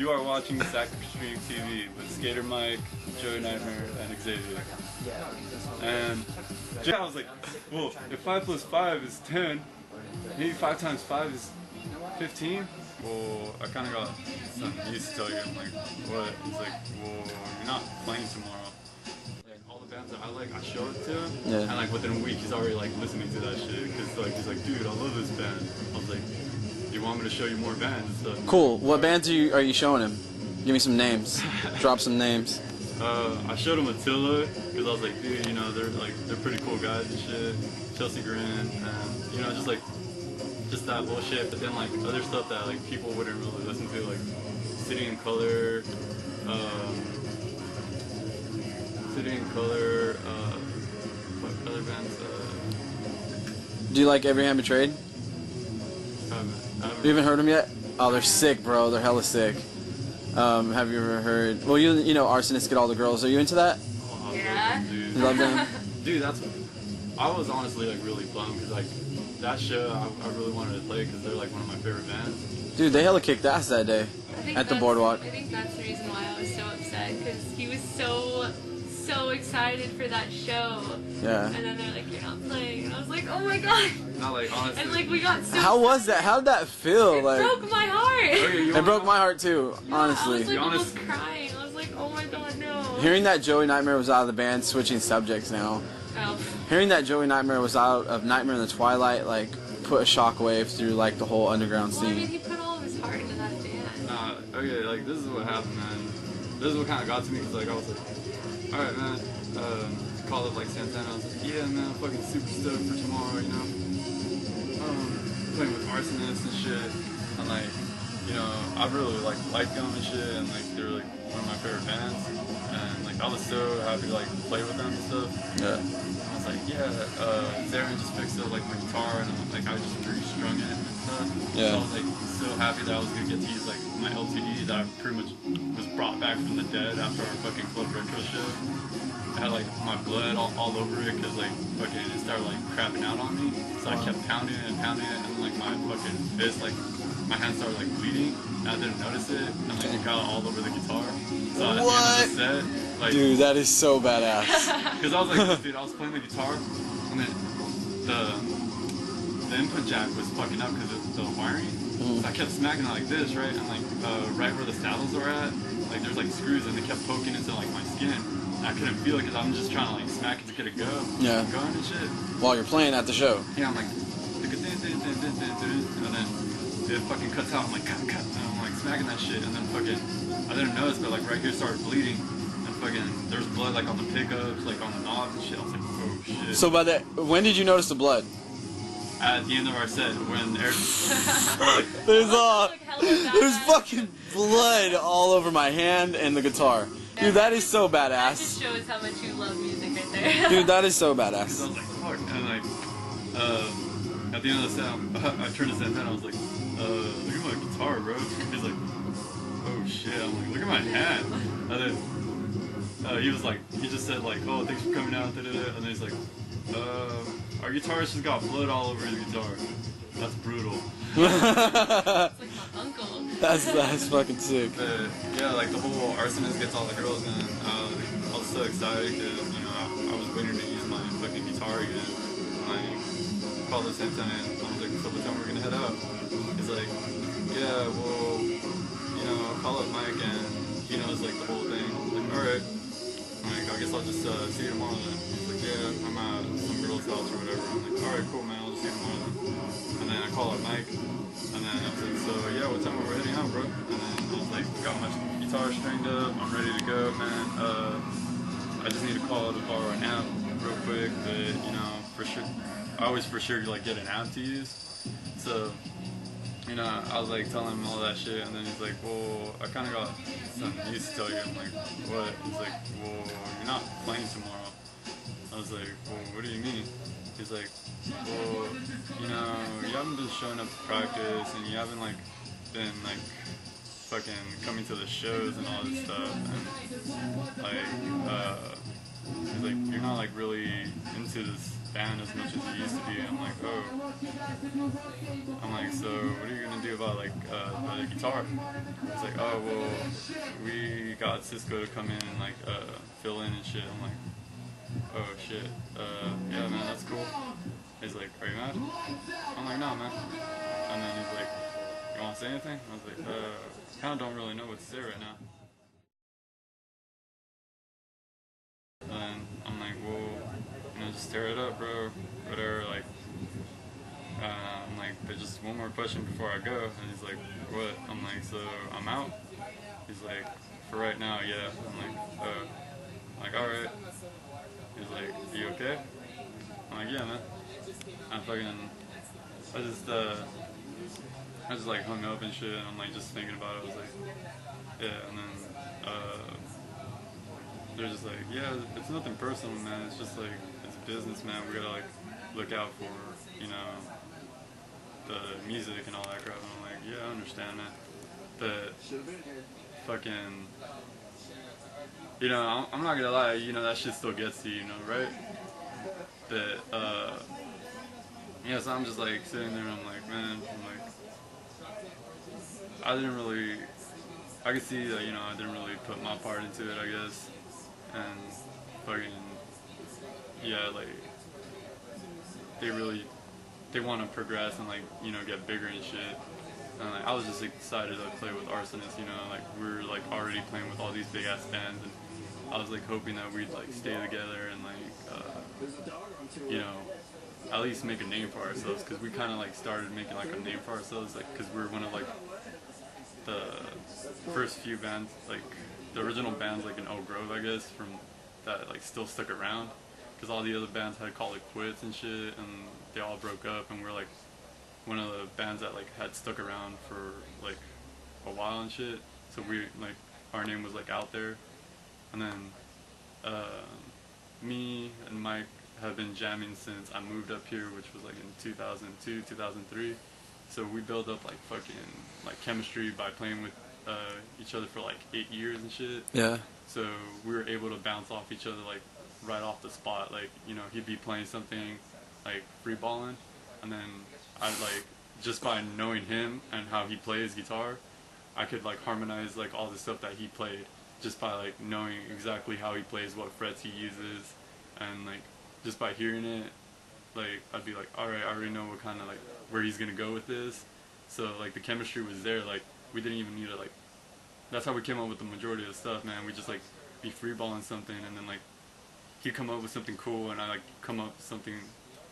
You are watching Sac-X TV with Skata-Mic, Joey Nightmare, and Xavier. And I was like, well, if 5 plus 5 is 10, maybe 5 times 5 is 15? Well, I kind of got some news to tell you. I'm like, what? He's like, well, you're not playing tomorrow. Like, all the bands that I like, I show it to him, and like within a week, he's already like listening to that shit. Because like, he's like, dude, I love this band. I was like, do you want me to show you more bands and stuff? Cool. What bands are you showing him? Give me some names. Drop some names. I showed him Attila because I was like, dude, you know, they're pretty cool guys and shit. Chelsea Grin, and you know, just that bullshit. But then like other stuff that like people wouldn't really listen to, like City in Color, what other bands? Do you like Every Hand Betrayed? You haven't heard them yet? Oh, they're sick, bro. They're hella sick. Have you ever heard? Well, you know, Arsonists Get All the Girls. Are you into that? Oh, yeah. Dude. You love them? Dude, I was honestly like really bummed because like that show I really wanted to play because they're like one of my favorite bands. Dude, they hella kicked ass that day at the boardwalk. I think that's the reason why I was so upset, because he was so excited for that show. Yeah. And then they're like, you're not playing, and I was like, oh my god. Not like honestly. And like we got so. How was that? How did that feel? It like broke my heart. Okay, it broke my heart too. Honestly. I was like almost crying. I was like, oh my god, no. Hearing that Joey Nightmare was out of the band, switching subjects now. Oh. Hearing that Joey Nightmare was out of Nightmare in the Twilight, like, put a shockwave through, like, the whole underground Well, I mean, scene. he put all of his heart into that band. Nah, okay, like, this is what happened, man. This is what kind of got to me, because, like, I was like, alright, man, called up, like, Santana. I was like, yeah, man, I'm fucking super stoked for tomorrow, you know? Playing with Arsonists and shit. And, like, you know, I really, like, liked them and shit, and, like, they were, like, one of my favorite bands. And, like, I was so happy to, like, play with them and stuff. Yeah. I was like, yeah, Zarin just fixed up like my guitar, and like I just restrung it and stuff. Yeah. So I was like so happy that I was gonna get to use like my LTD that I pretty much was brought back from the dead after our fucking Club Retro show. I had like my blood all over it because like fucking it started like crapping out on me. So I kept pounding it, and like my fucking fist, like my hand started like bleeding. And I didn't notice it, and like it got all over the guitar. So at the end of the set, like, dude, that is so badass. because I was like, dude, I was playing the guitar, and then the input jack was fucking up because of the wiring. So I kept smacking it like this, right? And like right where the saddles are at, like there's like screws, and they kept poking into like my skin. And I couldn't feel it because I'm just trying to like smack it to get it going and shit. While you're playing at the show. Yeah, I'm like, and then it fucking cuts out. I'm like, cut, and I'm like smacking that shit, and then fucking, I didn't notice, but like right here started bleeding. Fucking, there's blood like on the pickups, like on the knobs and shit. I was like, oh shit. So by that, when did you notice the blood? At the end of our set, when There's fucking blood all over my hand and the guitar. Dude, that is so That badass. just shows how much you love music right there. Dude, that is so I badass. was like, fuck. And like, at the end of the set, I turned to Santana, I was like, look at my guitar, bro. He's like, oh shit. I'm like, look at my hand. And then he was like, he just said like, oh, thanks for coming out, and then he's like, our guitarist just got blood all over his guitar. That's brutal. It's like my uncle. That's fucking sick. But yeah, like the whole Arsonist Gets All the Girls, and I was so excited because, you know, I was waiting to use my fucking guitar again. I called the Santana, and I was like, so what time we're gonna head out? He's like, yeah, well, you know, I'll call up Mike, and he knows like the whole thing. I was like, alright. Like, I guess I'll just see you tomorrow then. He's like, yeah, I'm at some girl's house or whatever. I'm like, alright, cool, man, I'll just see you tomorrow then. And then I call up Mike, and then I was like, so yeah, what time are we heading out, bro? And then I was like, got my guitar stringed up, I'm ready to go, man. I just need to call to borrow an amp real quick, but you know, for sure, I always for sure like get an amp to use. So, you know, I was like telling him all that shit, and then he's like, well, I kind of got some news to tell you. I'm like, what? He's like, well, you're not playing tomorrow. I was like, well, what do you mean? He's like, well, you know, you haven't been showing up to practice, and you haven't like been like fucking coming to the shows and all this stuff, and like, he's like, you're not like really into this band as much as you used to be. I'm like, oh. I'm like, so what are you gonna do about like the guitar? It's like, oh well, we got Cisco to come in and like fill in and shit. I'm like, oh shit, yeah man, that's cool. He's like, are you mad? I'm like, no man. And then he's like, you want to say anything? I was like, kind of don't really know what to say right now. And I'm like, well, just tear it up, bro. Whatever, like, I'm like, there's just one more question before I go. And he's like, what? I'm like, so I'm out? He's like, for right now, yeah. I'm like, alright. He's like, you okay? I'm like, yeah, man. I just like hung up and shit, and I'm like just thinking about it. I was like, yeah, and then they're just like, yeah, it's nothing personal, man. It's just like, it's business, man. We gotta like look out for, you know, the music and all that crap. And I'm like, yeah, I understand that. But fucking, you know, I'm not gonna lie, you know, that shit still gets to you, you know, right? But yeah, so I'm just like sitting there and I'm like, man, I'm like, I could see that, you know, I didn't really put my part into it, I guess. And fucking, yeah, like, they want to progress and like, you know, get bigger and shit. And like, I was just excited to play with Arsonist, you know, like we were like already playing with all these big ass bands, and I was like hoping that we'd like stay together and like, you know, at least make a name for ourselves, because we kind of like started making like a name for ourselves, like, because we were one of like the first few bands, like the original bands like in Oak Grove, I guess, from that like still stuck around, because all the other bands had called it quits and shit, and they all broke up, and we're like one of the bands that like had stuck around for like a while and shit. So we like, our name was like out there. And then me and Mike have been jamming since I moved up here, which was like in 2002, 2003. So we built up like fucking like chemistry by playing with each other for like 8 years and shit. Yeah. So we were able to bounce off each other like right off the spot. Like, you know, he'd be playing something like free balling, and then I like, just by knowing him and how he plays guitar, I could like harmonize like all the stuff that he played just by like knowing exactly how he plays, what frets he uses, and like just by hearing it, like I'd be like, alright, I already know what kind of like where he's gonna go with this. So like the chemistry was there. Like we didn't even need to like, that's how we came up with the majority of the stuff, man. We just like be freeballing something, and then like he'd come up with something cool, and I like come up with something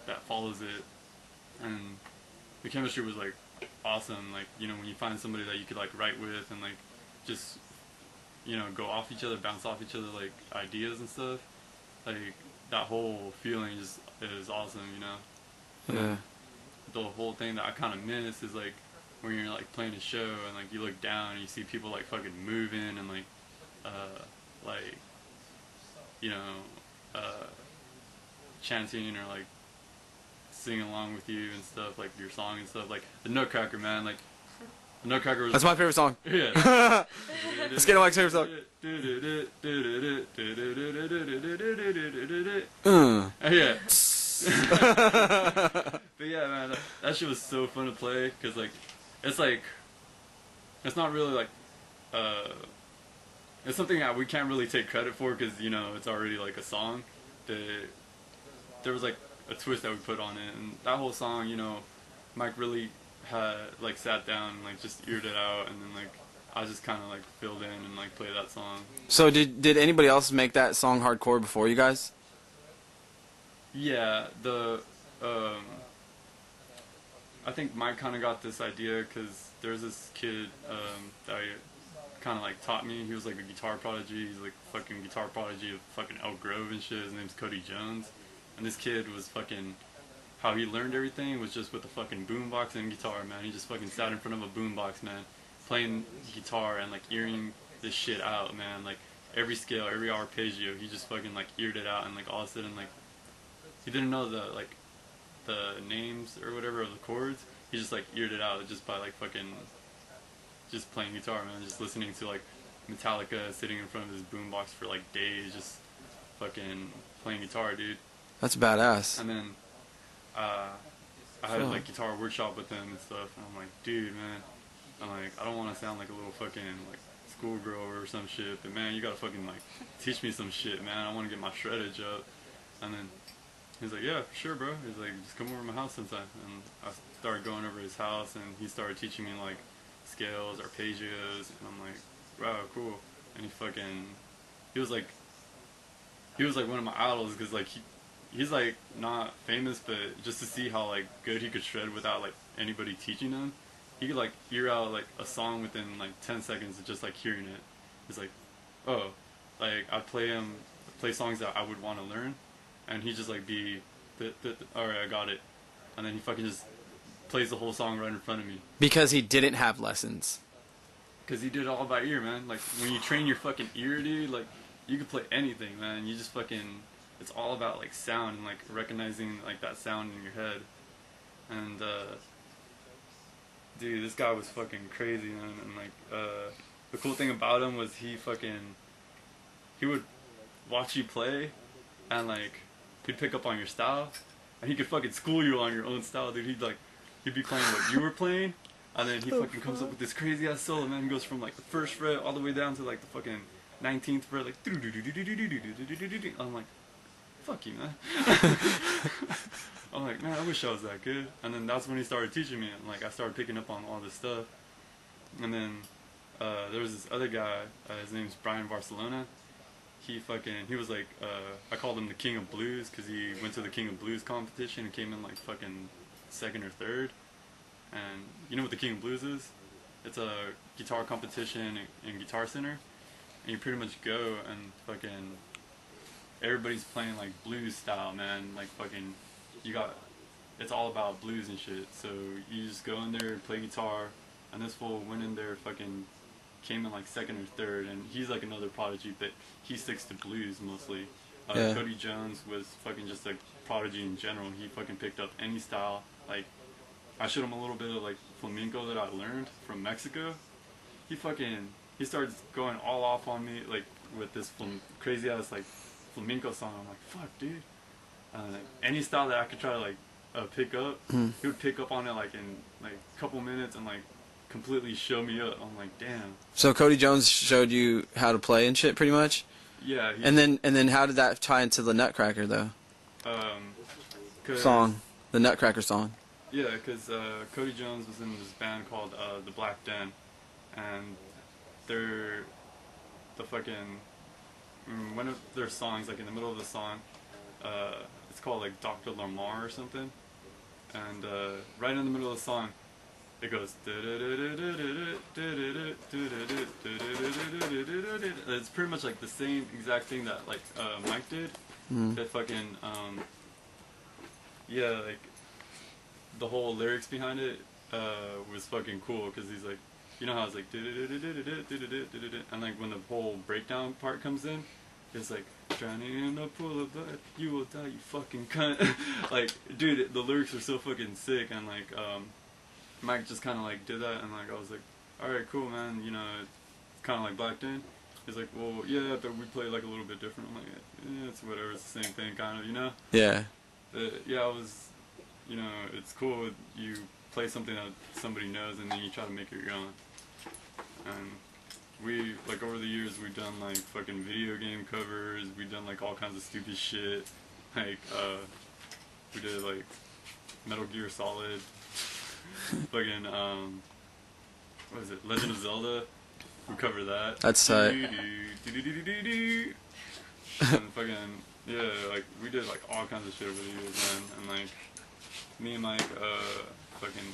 that follows it, and the chemistry was like awesome. Like, you know, when you find somebody that you could like write with and like just, you know, go off each other, bounce off each other like ideas and stuff, like that whole feeling just is awesome, you know. Yeah. The whole thing that I kind of miss is like when you're like playing a show and like you look down and you see people like fucking moving and like you know, chanting or like singing along with you and stuff, like your song and stuff. Like the Nutcracker, man, like the Nutcracker was, That's my favorite song. yeah. Skata-Mic's favorite song. Yeah. But yeah, man, that shit was so fun to play, because like it's not really like it's something that we can't really take credit for, because, you know, it's already like a song. There was like a twist that we put on it, and that whole song, you know, Mike really had like sat down and like just eared it out, and then like I just kind of like filled in and like played that song. So did anybody else make that song hardcore before you guys? Yeah, I think Mike kind of got this idea because there's this kid that kind of like taught me. He was like a guitar prodigy. He's like fucking guitar prodigy of fucking Elk Grove and shit. His name's Cody Jones. And this kid was fucking, how he learned everything was just with a fucking boombox and guitar, man. He just fucking sat in front of a boombox, man, playing guitar and like earing this shit out, man. Like every scale, every arpeggio, he just fucking like eared it out, and like all of a sudden, like he didn't know the like the names or whatever of the chords. He just like eared it out just by like fucking just playing guitar, man. Just listening to like Metallica, sitting in front of his boombox for like days, just fucking playing guitar, dude. That's badass. And then I had like guitar workshop with him and stuff, and I'm like, dude, man, I'm like, I don't want to sound like a little fucking like schoolgirl or some shit, but man, you gotta fucking like teach me some shit, man. I want to get my shreddage up. And then he's like, yeah, sure, bro. He's like, just come over to my house sometime. And I started going over his house, and he started teaching me like scales, arpeggios, and I'm like, wow, cool. And he was like one of my idols, because like he's like not famous, but just to see how like good he could shred without like anybody teaching him, he could like hear out like a song within like 10 seconds of just like hearing it. He's like, oh, like I'd play songs that I would want to learn, and he'd just like be, alright, I got it, and then he fucking just plays the whole song right in front of me. Because he didn't have lessons. Because he did it all by ear, man. Like when you train your fucking ear, dude, like you can play anything, man. You just fucking, it's all about like sound and like recognizing like that sound in your head. And dude, this guy was fucking crazy, man. And like the cool thing about him was he would watch you play, and like he'd pick up on your style, and he could fucking school you on your own style, dude. He'd be playing what you were playing, and then he fucking comes up with this crazy ass solo, man. He goes from like the first fret all the way down to like the fucking 19th fret, like I'm like, fuck you, man. I'm like, man, I wish I was that good. And then that's when he started teaching me, and like I started picking up on all this stuff. And then there was this other guy, his name's Brian Barcelona. He was like, I called him the King of Blues, because he went to the King of Blues competition and came in like fucking second or third. And you know what the King of Blues is? It's a guitar competition in Guitar Center, and you pretty much go and fucking everybody's playing like blues style, man. Like fucking, it's all about blues and shit. So you just go in there, play guitar, and this fool went in there, fucking came in like second or third, and he's like another prodigy, but he sticks to blues mostly. Cody Jones was fucking just a prodigy in general. He fucking picked up any style. Like, I showed him a little bit of like flamenco that I learned from Mexico. He started going all off on me, like with this crazy ass like flamenco song. I'm like, fuck, dude. Like, any style that I could try to like pick up, he would pick up on it like in like a couple minutes and like completely show me up. I'm like, damn. So Cody Jones showed you how to play and shit, pretty much. Yeah. And then how did that tie into the Nutcracker though? Song, the Nutcracker song. Yeah, because Cody Jones was in this band called the Black Den, and one of their songs, like in the middle of the song, it's called like Dr. Lamar or something, and right in the middle of the song, it goes. It's pretty much like the same exact thing that like Mike did. That fucking yeah, like the whole lyrics behind it was fucking cool, because he's like, you know how it's like, and like when the whole breakdown part comes in, it's like, drowning in a pool of blood, you will die, you fucking cunt. Like, dude, the lyrics are so fucking sick, and like Mike just kind of like did that, and like I was like, alright, cool, man, you know, it's kind of like Black Den. He's like, well, yeah, but we play like a little bit different. I'm like, yeah, it's whatever, it's the same thing, kind of, you know? Yeah. But yeah, I was, you know, it's cool, you play something that somebody knows, and then you try to make it your own. And we, like, over the years, we've done like fucking video game covers, we've done like all kinds of stupid shit, like we did like Metal Gear Solid, fucking what is it, Legend of Zelda, we covered that. That's tight. And fucking, yeah, like we did like all kinds of shit over the years, man. And like me and Mike fucking,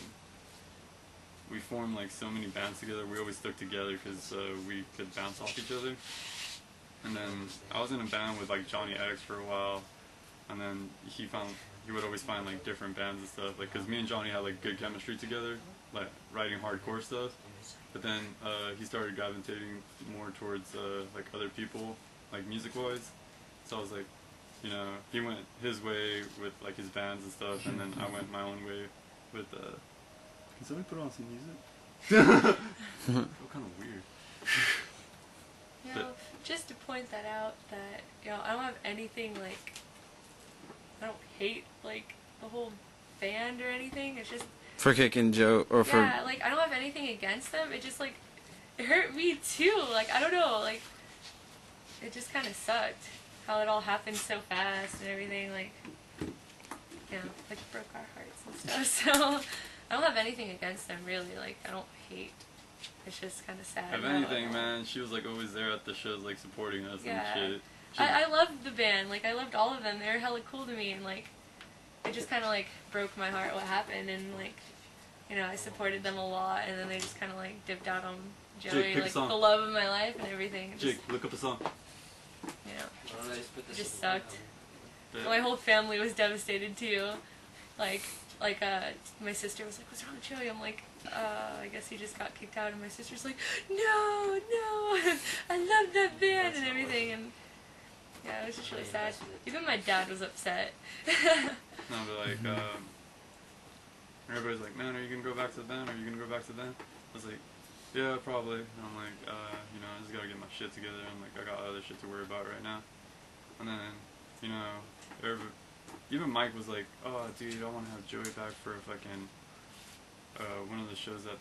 we formed like so many bands together. We always stuck together because we could bounce off each other. And then I was in a band with like Johnny X for a while, and then he would always find like different bands and stuff, like, because me and Johnny had like good chemistry together, like writing hardcore stuff. But then he started gravitating more towards like other people, like music wise. So I was like, you know, he went his way with like his bands and stuff, and then I went my own way with can somebody put on some music? I feel kind of weird. You know, just to point that out, that, you know, I don't have anything like I don't hate like the whole band or anything. It's just For kicking Joe or for yeah, like I don't have anything against them. It just like it hurt me too. Like I don't know, like it just kind of sucked how it all happened so fast and everything. Like yeah, like it broke our hearts and stuff. So I don't have anything against them really. Like I don't hate. It's just kind of sad. If anything, man, she was like always there at the shows, like supporting us and shit. I loved the band. Like I loved all of them. They were hella cool to me, and like it just kind of like broke my heart what happened, and like you know I supported them a lot, and then they just kind of like dipped out on Joey, like the love of my life and everything. Jake, look up a song. You know, it just sucked. My whole family was devastated too. Like my sister was like, "What's wrong with Joey?" I'm like, I guess he just got kicked out, and my sister's like, no, I love that band and everything, and yeah, it was just really sad. Even my dad was upset. No, but like, everybody's like, man, are you gonna go back to the band? Are you gonna go back to the band? I was like, yeah, probably. And I'm like, you know, I just gotta get my shit together. I'm like, I got other shit to worry about right now. And then, you know, even Mike was like, oh, dude, I want to have Joey back for a fucking one of the shows that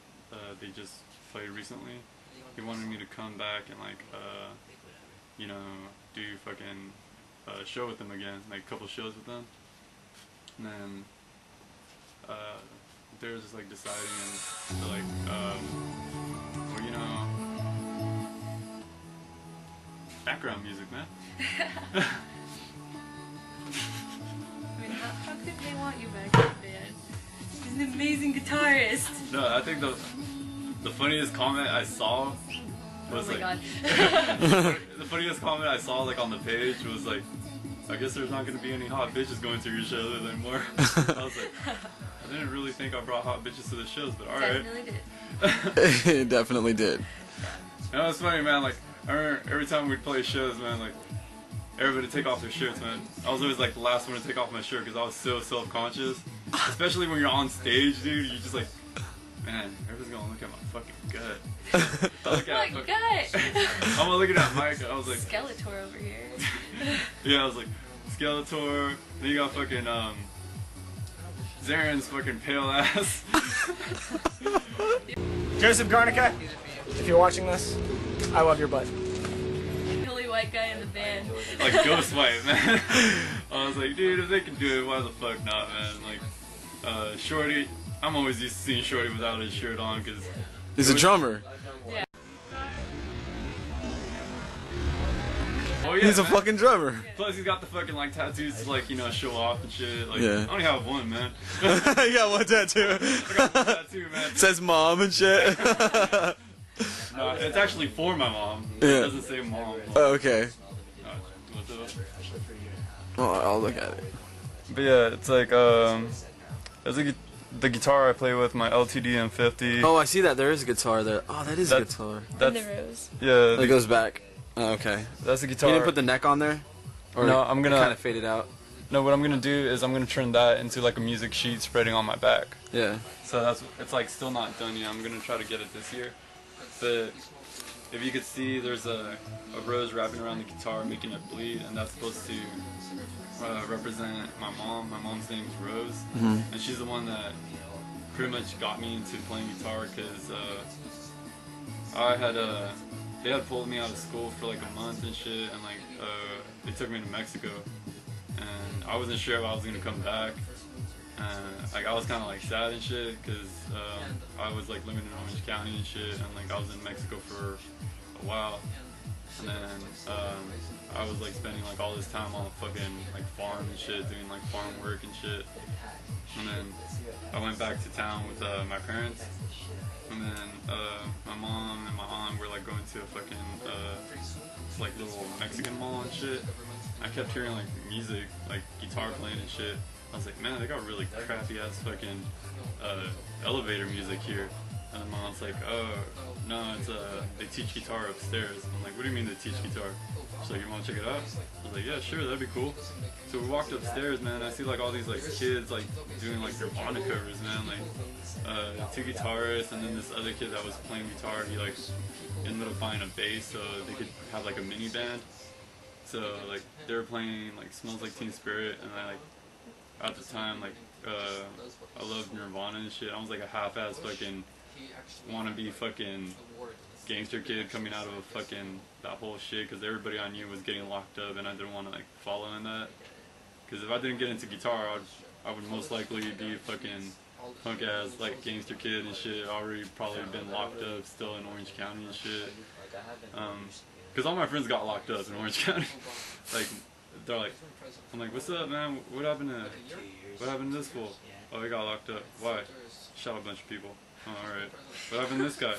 they just played recently. He wanted me to come back and like you know, do fucking show with them again, like a couple shows with them. And then they were just like deciding, and they're like, well, you know, background music, man. I mean, how could they want you back in the band? He's an amazing guitarist. No, I think the funniest comment I saw was oh my like, God. the funniest comment I saw like on the page was like, I guess there's not gonna be any hot bitches going to your shows anymore. I was like, I didn't really think I brought hot bitches to the shows, but alright. Definitely did. It definitely did. You know, it's funny, man. Like I remember every time we'd play shows, man. Like everybody take off their shirts, man. I was always like the last one to take off my shirt because I was so self-conscious. Especially when you're on stage, dude. You're just like, man, everybody's gonna look at my fucking gut. I'm looking at Mike. I was like, Skeletor over here. yeah, I was like, Skeletor. Then you got fucking Zaren's fucking pale ass. Joseph Garnica, if you're watching this, I love your butt. The only white guy in the band. Like ghost white, man. I was like, dude, if they can do it, why the fuck not, man? Like, Shorty, I'm always used to seeing Shorty without his shirt on because he's a drummer. Yeah. Oh, yeah, He's a man. fucking drummer. Plus, he's got the fucking like tattoos to like, you know, show off and shit. Like, Yeah. I only have one, man. You got one tattoo. I got one tattoo, man. Says mom and shit. No, it's actually for my mom. Yeah. It doesn't say mom. Oh, okay. What's it up? Oh, I'll look at it. But yeah, it's like it's the guitar I play with, my LTD M50. Oh, I see that. There is a guitar there. Oh, that is a That's- guitar. And the rose. Yeah, It goes back. Oh, okay. that's the You guitar. didn't put the neck on there? Or No, I'm gonna- kind of fade it out. No, what I'm gonna do is I'm gonna turn that into like a music sheet spreading on my back. Yeah. So it's like still not done yet. I'm gonna try to get it this year. But if you could see, there's a rose wrapping around the guitar making it bleed, and that's supposed to represent my mom. My mom's name is Rose, and she's the one that pretty much got me into playing guitar because they had pulled me out of school for like a month and shit, and like they took me to Mexico, and I wasn't sure if I was gonna come back. Like I was kind of like sad and shit because I was like living in Orange County and shit, and like I was in Mexico for a while, and then I was like spending like all this time on a fucking like farm and shit, doing like farm work and shit, and then I went back to town with my parents, and then my mom and my aunt were like going to a fucking like little Mexican mall and shit. I kept hearing like music, like guitar playing and shit. I was like, man, they got really crappy ass fucking elevator music here. And my mom's like, oh, no, it's they teach guitar upstairs. I'm like, what do you mean they teach guitar? She's like, you want to check it out? I was like, yeah, sure, that'd be cool. So we walked upstairs, man. I see like all these like kids like doing like Nirvana covers, man. Like two guitarists and then this other kid that was playing guitar. He like ended up buying a bass so they could have like a mini band. So like they were playing like Smells Like Teen Spirit, and I like at the time, like, I loved Nirvana and shit. I was like a half-ass fucking wannabe fucking gangster kid coming out of a fucking that whole shit, because everybody I knew was getting locked up, and I didn't want to like follow in that. Because if I didn't get into guitar, I would most likely be a fucking punk-ass like gangster kid and shit. Already probably been locked up, still in Orange County and shit. Because all my friends got locked up in Orange County. Like, they're like, I'm like, what's up, man? What happened to this fool? Oh, he got locked up. Why? Shot a bunch of people. Oh, alright. What happened to this guy?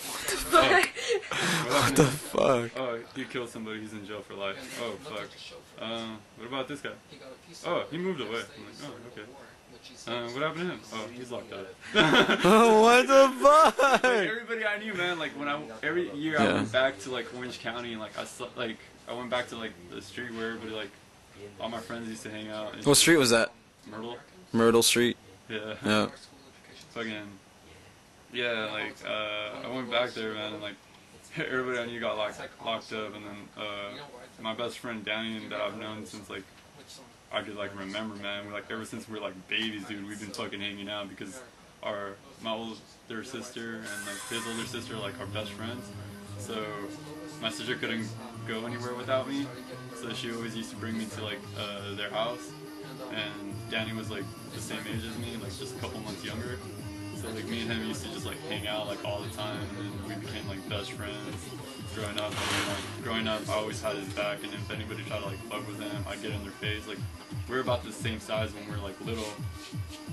What the fuck? Oh, he killed somebody. He's in jail for life. Oh, fuck. What about this guy? Oh, he moved away. I'm like, oh, okay. What happened to him? Oh, he's locked up. What the fuck? Like, everybody I knew, man. Like every year I went back to like Orange County, and like I went back to like the street where everybody like all my friends used to hang out. What street was that? Myrtle. Myrtle Street. Yeah. Yeah. Fucking. Yeah, like I went back there, man, and like everybody I knew got locked up, and then my best friend Danny, that I've known since like I could like remember, man. Like ever since we were like babies, dude, we've been fucking hanging out because my older sister and like his older sister are like our best friends. So my sister couldn't go anywhere without me, so she always used to bring me to like their house. And Danny was like the same age as me, like just a couple months younger. So like me and him used to just like hang out like all the time, and then we became like best friends growing up. And then, like growing up, I always had his back, and if anybody tried to like fuck with him, I'd get in their face. Like we were about the same size when we were like little,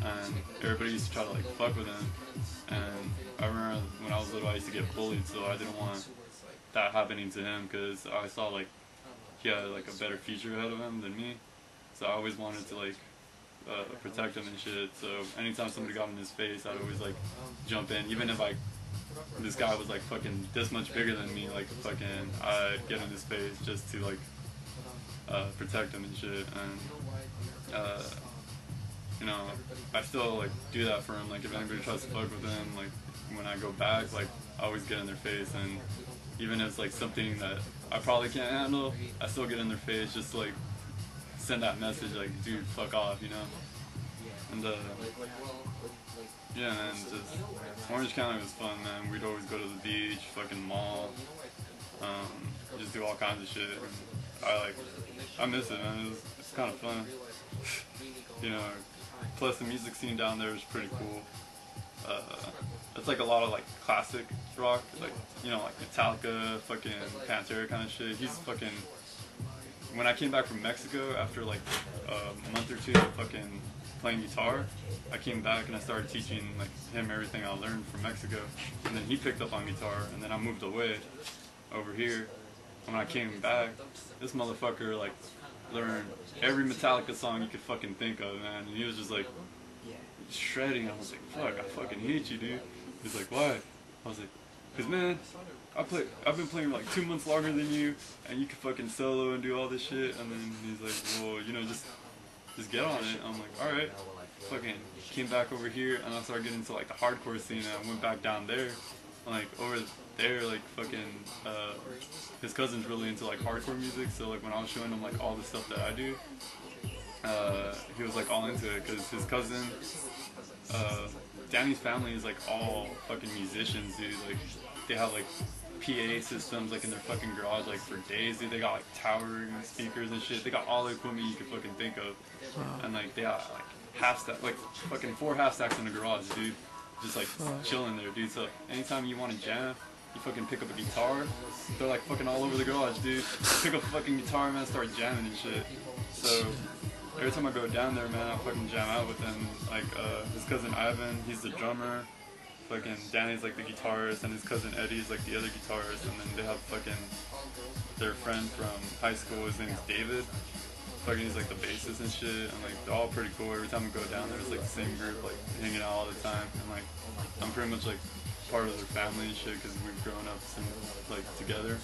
and everybody used to try to like fuck with him. And I remember when I was little, I used to get bullied, so I didn't want that happening to him, because I saw like he had like a better future ahead of him than me. So I always wanted to like protect him and shit. So anytime somebody got in his face, I'd always like jump in, even if like this guy was like fucking this much bigger than me. Like fucking, I'd get in his face just to like protect him and shit. And you know, I still like do that for him. Like if anybody tries to fuck with him, like when I go back, like I always get in their face. And even if it's like something that I probably can't handle, I still get in their face just to like send that message, like, dude, fuck off, you know? And yeah, man, just Orange County was fun, man. We'd always go to the beach, fucking mall, just do all kinds of shit. And I miss it, man. It's kind of fun. You know, plus the music scene down there is pretty cool. It's like a lot of like classic rock, like, you know, like Metallica, fucking Pantera kind of shit. He's fucking. When I came back from Mexico after like a month or two of fucking playing guitar, I came back and I started teaching like him everything I learned from Mexico, and then he picked up on guitar, and then I moved away over here. And when I came back, this motherfucker like learned every Metallica song you could fucking think of, man, and he was just like shredding. I was like, fuck, I fucking hate you, dude. He's like, why? I was like, cause man, I've been playing like 2 months longer than you, and you can fucking solo and do all this shit. And then he's like, well, you know, just get on it. I'm like, all right. Fucking came back over here, and I started getting into like the hardcore scene. And I went back down there, and, like over there, like fucking his cousin's really into like hardcore music. So like when I was showing him like all the stuff that I do, he was like all into it, because his cousin, Danny's family is like all fucking musicians, dude. Like they have like PA systems like in their fucking garage like for days, dude. They got like towering speakers and shit. They got all the equipment you could fucking think of. And like they got like half stack, like fucking 4 half stacks in the garage, dude. Just like chilling there, dude. So anytime you want to jam, you fucking pick up a guitar. They're like fucking all over the garage, dude. Pick up a fucking guitar, man, start jamming and shit. So every time I go down there, man, I fucking jam out with them. Like his cousin Ivan, he's the drummer. Fucking Danny's like the guitarist, and his cousin Eddie's like the other guitarist. And then they have fucking their friend from high school. His name's David. Fucking he's like the bassist and shit. And like they're all pretty cool. Every time we go down there, it's like the same group, like hanging out all the time. And like I'm pretty much like part of their family and shit, because we've grown up like together.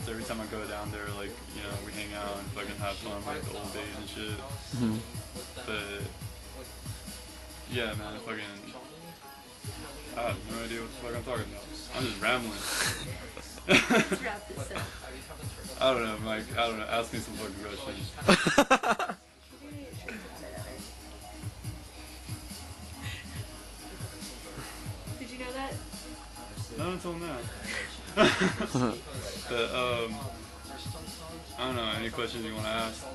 So every time I go down there, like, you know, we hang out and fucking have fun like the old days and shit. But yeah, man, fucking I have no idea what the fuck I'm talking about. I'm just rambling. Let's wrap this up. I don't know, Mike. I don't know. Ask me some fucking questions. until now. But, I don't know, any questions you want to ask?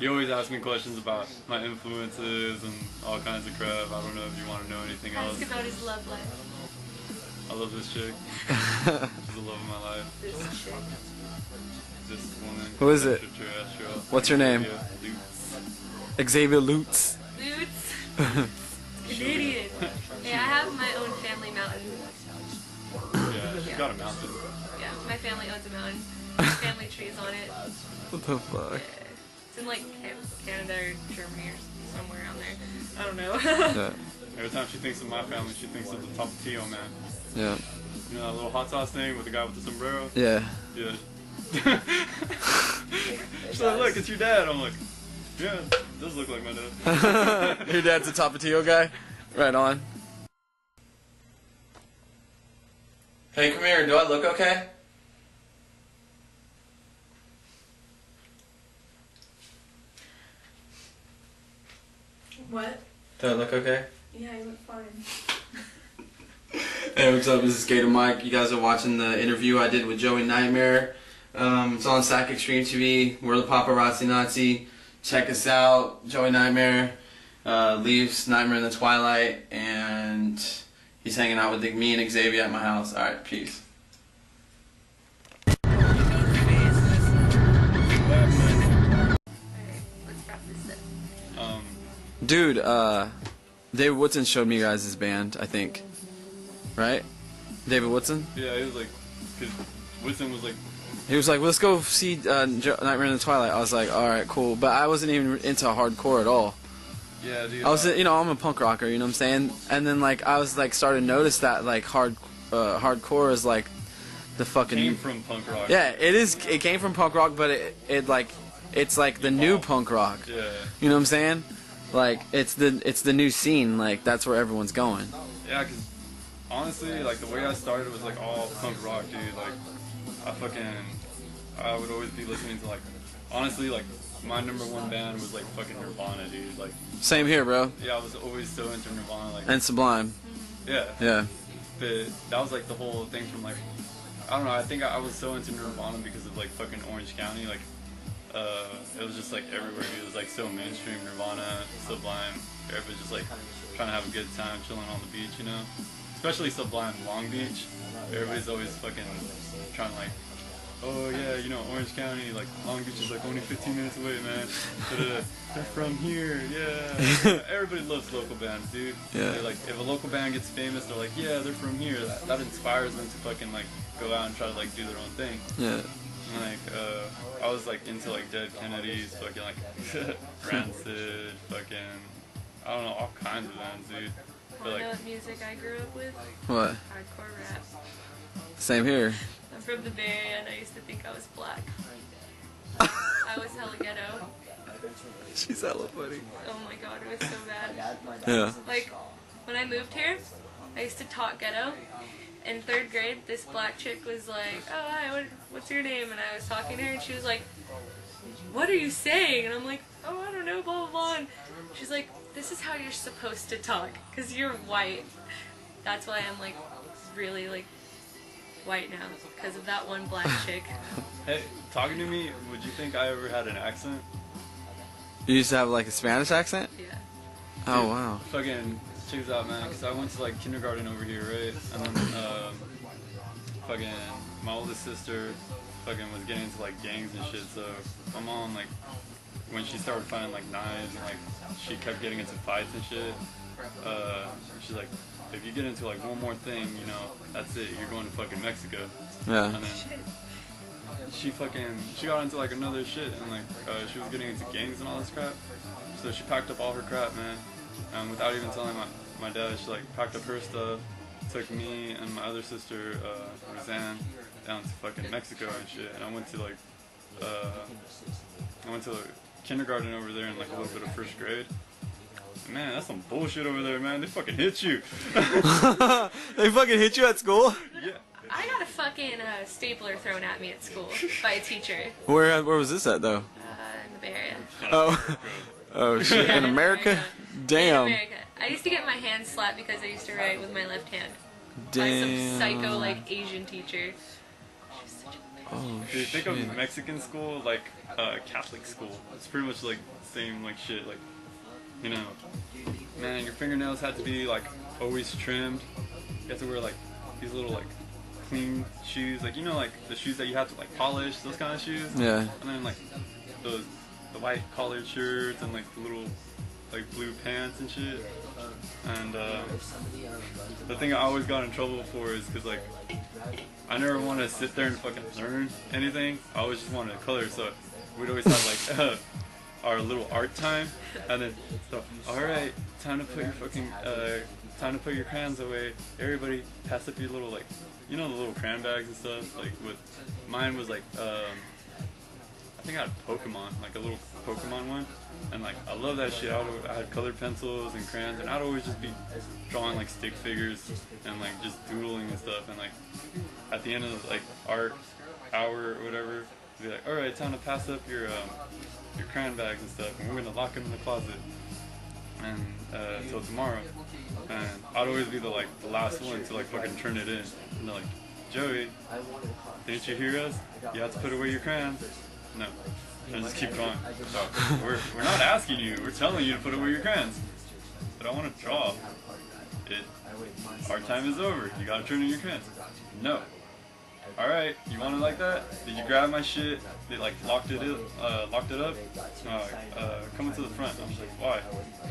You always ask me questions about my influences and all kinds of crap. I don't know if you want to know anything else. Ask about his love life. I love this chick. She's the love of my life. This chick. This woman. Who is it? Extraterrestrial. What's her name? Xavier Lutz. Lutz. Canadian. Yeah, I have my own family mountain. Yeah, she's got a mountain. Yeah, my family owns a mountain. Family trees on it. What the fuck? Yeah. It's in like Canada or Germany or somewhere around there. I don't know. Yeah. Every time she thinks of my family, she thinks of the Tapatio man. Yeah. You know that little hot sauce thing with the guy with the sombrero? Yeah. Yeah. She's like, look, it's your dad. I'm like, yeah, it does look like my dad. Your dad's a Tapatio guy? Right on. Hey, come here. Do I look okay? What? Do I look okay? Yeah, you look fine. Hey, what's up? This is Skata-Mic. You guys are watching the interview I did with Joey Nightmare. It's on Sac-X TV. We're the Paparazzi Nazi. Check us out. Joey Nightmare leaves Nightmare in the Twilight, and he's hanging out with me and Xavier at my house. Alright, peace. Dude, David Woodson showed me you guys his band, I think. Right? David Woodson? Yeah, he was like, cause Woodson was like, he was like, let's go see Nightmare in the Twilight. I was like, alright, cool. But I wasn't even into hardcore at all. yeah, dude. I was, you know, I'm a punk rocker, you know what I'm saying? And then, like, I was, like, starting to notice that, like, hardcore is, like, the fucking... Came from punk rock. Yeah, it is, it came from punk rock, but it like, it's, like, the new punk rock. Yeah. You know what I'm saying? Like, it's the new scene, like, that's where everyone's going. Yeah, cause honestly, like, the way I started was, like, all punk rock, dude. Like, I would always be listening to, like, honestly, like, my #1 band was, like, fucking Nirvana, dude. Like, Same here, bro. yeah, I was always so into Nirvana, like, And Sublime. yeah. Yeah. But that was, like, the whole thing from, like, I don't know, I think I was so into Nirvana because of, like, fucking Orange County, like, it was just, like, everywhere, dude. It was, like, so mainstream, Nirvana, Sublime, everybody's just, like, trying to have a good time chilling on the beach, you know? Especially Sublime, Long Beach. Everybody's always fucking trying to, like, oh yeah, you know, Orange County, like, Long Beach is like only 15 minutes away, man. They're from here, yeah. Everybody loves local bands, dude. Yeah. They're like, if a local band gets famous, they're like, yeah, they're from here. That inspires them to fucking, like, go out and try to, like, do their own thing. Yeah. And, like, I was, like, into, like, Dead Kennedys, fucking, like, Rancid, fucking, I don't know, all kinds of bands, dude. You know what music I grew up with? What? Hardcore rap. Same here. I'm from the Bay Area and I used to think I was black. I was hella ghetto. She's hella funny. Oh my god, it was so bad. Yeah. Like, when I moved here, I used to talk ghetto. In 3rd grade, this black chick was like, oh hi, what's your name? And I was talking to her and she was like, what are you saying? And I'm like, oh I don't know, blah blah blah. And she's like, this is how you're supposed to talk, because you're white. That's why I'm like, really like, white now, because of that one black chick. Hey, talking to me, would you think I ever had an accent? You used to have like a Spanish accent? Yeah. Oh wow. Fucking, check this out, man, because I went to, like, kindergarten over here, right? And then, fucking, my oldest sister fucking was getting into, like, gangs and shit, so my mom, like, when she started finding, like, knives and, like, she kept getting into fights and shit, she's like, if you get into, like, one more thing, you know, that's it, you're going to fucking Mexico. Yeah. And then she got into, like, another shit, and, like, she was getting into gangs and all this crap, so she packed up all her crap, man, and without even telling my dad, she, like, packed up her stuff, took me and my other sister, Roseanne, down to fucking Mexico and shit, and I went to, like, kindergarten over there in, like, a little bit of 1st grade. Man, that's some bullshit over there, man. They fucking hit you. They fucking hit you at school? Yeah. I got a fucking stapler thrown at me at school by a teacher. Where was this at though? In the Bay Area. Oh. Oh shit. In America? Damn. In America. I used to get my hand slapped because I used to write with my left hand. by some psycho like Asian teacher. Oh, Dude, think of Mexican school like Catholic school. It's pretty much like same like shit. Like, you know, man, your fingernails had to be like always trimmed. You have to wear like these little like clean shoes, like, you know, like the shoes that you have to like polish, those kind of shoes. Yeah. And then like the white collared shirts and like the little like blue pants and shit. And the thing I always got in trouble for is because like I never want to sit there and fucking learn anything. I always just wanted to color, so we'd always have like our little art time, and then so, all right, time to put your fucking time to put your crayons away. Everybody pass up your little, like, you know, the little crayon bags and stuff. Like with mine was like I think I had Pokemon, like a little Pokemon one, and like I love that shit. I had colored pencils and crayons, and I'd always just be drawing like stick figures and like just doodling and stuff. And like at the end of like art hour or whatever, be like, all right, time to pass up your crayon bags and stuff, and we're gonna lock them in the closet and until tomorrow. And I'd always be the last one to like fucking turn it in. And they're like, Joey, didn't you hear us? You have to put away your crayons. No, and just keep going. So we're not asking you. We're telling you to put away your crayons. But I want to draw. Our time is over. You gotta turn in your crayons. No. All right, you want it like that? Did you grab my shit? They like locked it up. Coming to the front. I was like, why?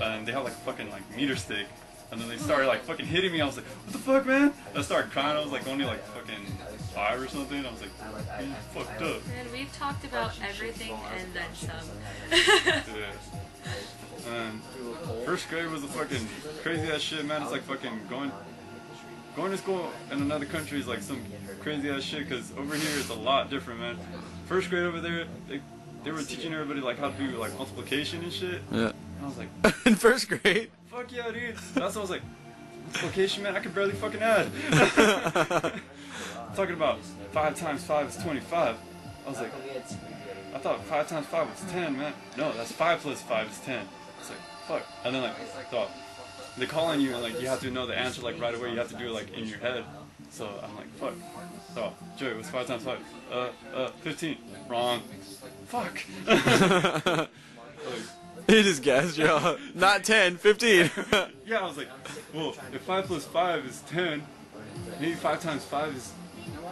And they have like a fucking like meter stick. And then they started like fucking hitting me. I was like, what the fuck, man? I started crying. I was like only like fucking 5 or something. I was like, you fucked up. Man, we've talked about everything and then some. Yeah. And first grade was a fucking crazy ass shit, man. It's like fucking going to school in another country is like some crazy ass shit, because over here it's a lot different, man. First grade over there, they were teaching everybody like how to do like multiplication and shit. Yeah. And I was like, in first grade? fuck yeah, dude. That's what I was like, multiplication, man, I could barely fucking add. Talking about 5 times 5 is 25. I was like, I thought 5 times 5 was 10, man. No, that's 5 plus 5 is 10. It's like, fuck. And then like, so they call on you and like you have to know the answer like right away. You have to do it like in your head. So I'm like, fuck. So Joey, what's 5 times 5? 15. Wrong. Fuck. Like, he just guessed, yo. Not 10, 15. yeah, I was like, well, if 5 plus 5 is 10, maybe 5 times 5 is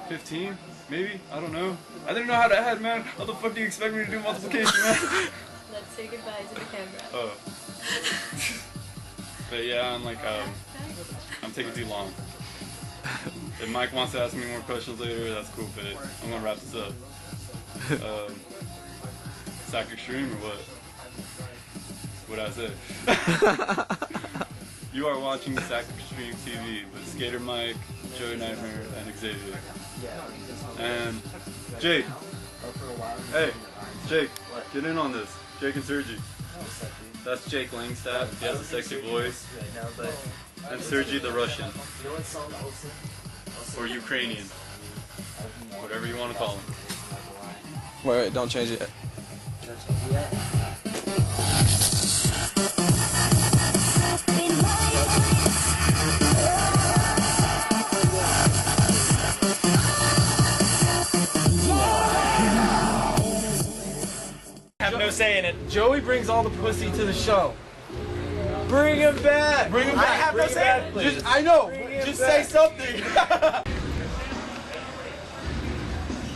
15, maybe? I don't know. I didn't know how to add, man. How the fuck do you expect me to do multiplication, man? Let's say goodbye to the camera. Oh. But yeah, I'm like, I'm taking too long. If Mike wants to ask me more questions later, that's cool, but I'm gonna wrap this up. Sac-X stream or what? What'd I say? You are watching Sac-X Stream TV with Skata-Mic, Joey Nightmare, and Xavier. And Jake. Hey, Jake, get in on this. Jake and Sergi. That's Jake Langstaff. He has a sexy voice. And Sergi the Russian. Or Ukrainian. Whatever you want to call him. Wait, don't change it. Have no say in it. Joey brings all the pussy to the show. Bring him back. Bring him back. I have no say in it. I know. Just say something.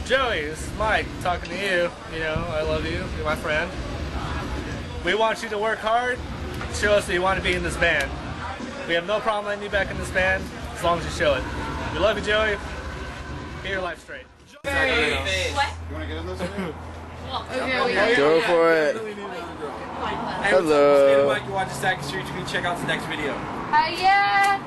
Joey, this is Mike talking to you. You know, I love you. You're my friend. We want you to work hard. Show us that you want to be in this band. We have no problem letting you back in this band as long as you show it. We love you, Joey. Get your life straight. What? You want to get in this one? Okay, Go for it. Hello. Skata-Mic, you watch the Sac-X Stream TV. Check out the next video. yeah.